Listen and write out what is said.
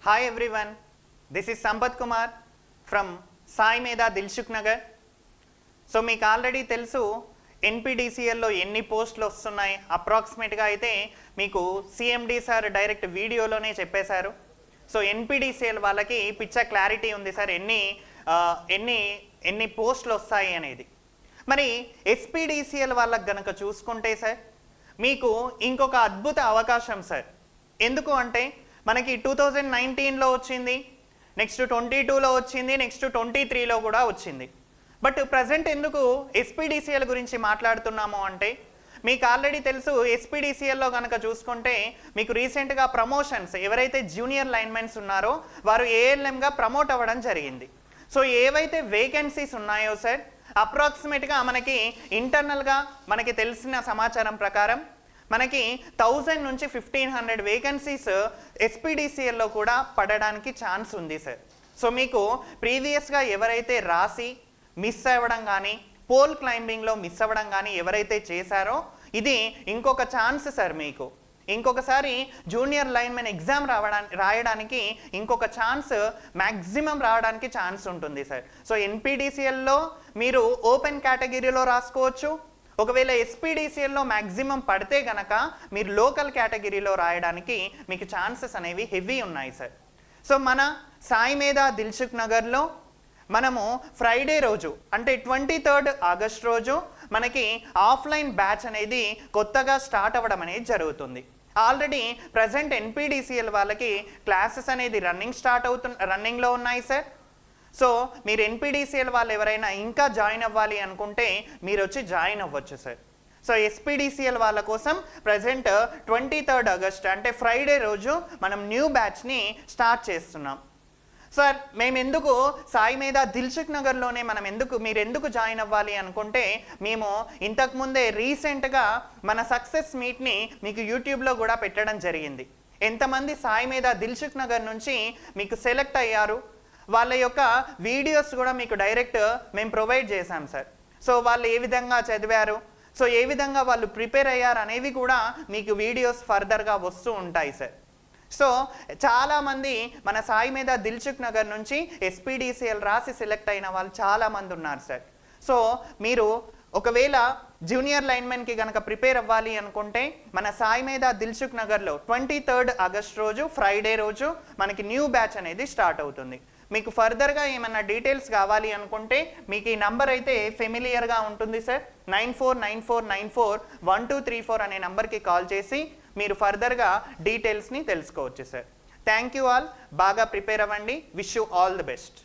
Hi everyone, this is Sampath Kumar from Sai Medha Dilshuk Nagar. So మీకు already తెలుసు ఎన్పిడిసిఎల్లో ఎన్ని పోస్టులు వస్తున్నాయి అప్రాక్సిమేట్గా అయితే మీకు సిఎండి సార్ డైరెక్ట్ వీడియోలోనే చెప్పేశారు. సో ఎన్పిడిసిఎల్ వాళ్ళకి పిచ్చ క్లారిటీ ఉంది సార్ ఎన్ని పోస్టులు వస్తాయి అనేది. మరి ఎస్పిడిసిఎల్ వాళ్ళకి గనక చూసుకుంటే సార్ మీకు ఇంకొక అద్భుత అవకాశం సార్. ఎందుకు అంటే మనకి 2019లో వచ్చింది, నెక్స్ట్ 22లో వచ్చింది, నెక్స్ట్ 23లో కూడా వచ్చింది. బట్ ప్రజెంట్ ఎందుకు ఎస్పిడిసిఎల్ గురించి మాట్లాడుతున్నాము అంటే మీకు ఆల్రెడీ తెలుసు ఎస్పిడిసిఎల్లో కనుక చూసుకుంటే మీకు రీసెంట్గా ప్రమోషన్స్ ఎవరైతే జూనియర్ లైన్మెన్స్ ఉన్నారో వారు ఏఎల్ఎంగా ప్రమోట్ అవ్వడం జరిగింది. సో ఏవైతే వేకెన్సీస్ ఉన్నాయో సార్ అప్రాక్సిమేట్గా మనకి ఇంటర్నల్గా మనకి తెలిసిన సమాచారం ప్రకారం మనకి 1000 నుంచి 1500 వేకెన్సీస్ ఎస్పిడిసిఎల్లో కూడా పడడానికి ఛాన్స్ ఉంది సార్. సో మీకు ప్రీవియస్గా ఎవరైతే రాసి మిస్ అవ్వడం కానీ పోల్ క్లైంబింగ్లో మిస్ అవ్వడం కానీ ఎవరైతే చేశారో ఇది ఇంకొక ఛాన్స్ సార్. మీకు ఇంకొకసారి జూనియర్ లైన్మెన్ ఎగ్జామ్ రాయడానికి ఇంకొక ఛాన్స్ మ్యాక్సిమం రావడానికి ఛాన్స్ ఉంటుంది సార్. సో ఎన్పిడిసిఎల్లో మీరు ఓపెన్ కేటగిరీలో రాసుకోవచ్చు. ఒకవేళ ఎస్పిడిసిఎల్లో మ్యాక్సిమం పడితే కనుక మీరు లోకల్ కేటగిరీలో రాయడానికి మీకు ఛాన్సెస్ అనేవి హెవీ ఉన్నాయి సార్. సో మన సాయి మేధా దిల్సుఖ్ నగర్లో మనము ఫ్రైడే రోజు అంటే 23 ఆగస్ట్ రోజు మనకి ఆఫ్లైన్ బ్యాచ్ అనేది కొత్తగా స్టార్ట్ అవ్వడం అనేది జరుగుతుంది. ఆల్రెడీ ప్రజెంట్ ఎన్పిడిసిఎల్ వాళ్ళకి క్లాసెస్ అనేది రన్నింగ్లో ఉన్నాయి సార్. సో మీరు ఎన్పిడిసిఎల్ వాళ్ళు ఎవరైనా ఇంకా జాయిన్ అవ్వాలి అనుకుంటే మీరు వచ్చి జాయిన్ అవ్వచ్చు సార్. సో ఎస్పిడిసిఎల్ వాళ్ళ కోసం ప్రజెంట్ 23 ఆగస్ట్ అంటే ఫ్రైడే రోజు మనం న్యూ బ్యాచ్ని స్టార్ట్ చేస్తున్నాం సార్. మేము ఎందుకు సాయి మేధా దిల్సుఖ్ నగర్లోనే మీరు ఎందుకు జాయిన్ అవ్వాలి అనుకుంటే మేము ఇంతకుముందే రీసెంట్గా మన సక్సెస్ మీట్ని మీకు యూట్యూబ్లో కూడా పెట్టడం జరిగింది. ఎంతమంది సాయి మేధా దిల్సుఖ్ నగర్ నుంచి మీకు సెలెక్ట్ అయ్యారు వాళ్ళ యొక్క వీడియోస్ కూడా మీకు డైరెక్ట్ మేము ప్రొవైడ్ చేశాం సార్. సో వాళ్ళు ఏ విధంగా చదివారు, సో ఏ విధంగా వాళ్ళు ప్రిపేర్ అయ్యారు అనేవి కూడా మీకు వీడియోస్ ఫర్దర్గా వస్తూ ఉంటాయి సార్. సో చాలామంది మన సాయి మేధా దిల్సుఖ్ నగర్ నుంచి ఎస్పిడిసిఎల్ రాసి సెలెక్ట్ అయిన వాళ్ళు చాలామంది ఉన్నారు సార్. సో మీరు ఒకవేళ జూనియర్ లైన్మెన్కి కనుక ప్రిపేర్ అవ్వాలి అనుకుంటే మన సాయి మేధా దిల్సుఖ్ నగర్లో 23 ఆగస్ట్ రోజు ఫ్రైడే రోజు మనకి న్యూ బ్యాచ్ అనేది స్టార్ట్ అవుతుంది. మీకు ఫర్దర్గా ఏమన్నా డీటెయిల్స్ కావాలి అనుకుంటే మీకు ఈ నంబర్ అయితే ఫెమిలియర్గా ఉంటుంది సార్. 9494941234 అనే నంబర్కి కాల్ చేసి మీరు ఫర్దర్గా డీటెయిల్స్ని తెలుసుకోవచ్చు సార్. Thank you all. బాగా ప్రిపేర్ అవ్వండి. Wish you all the best.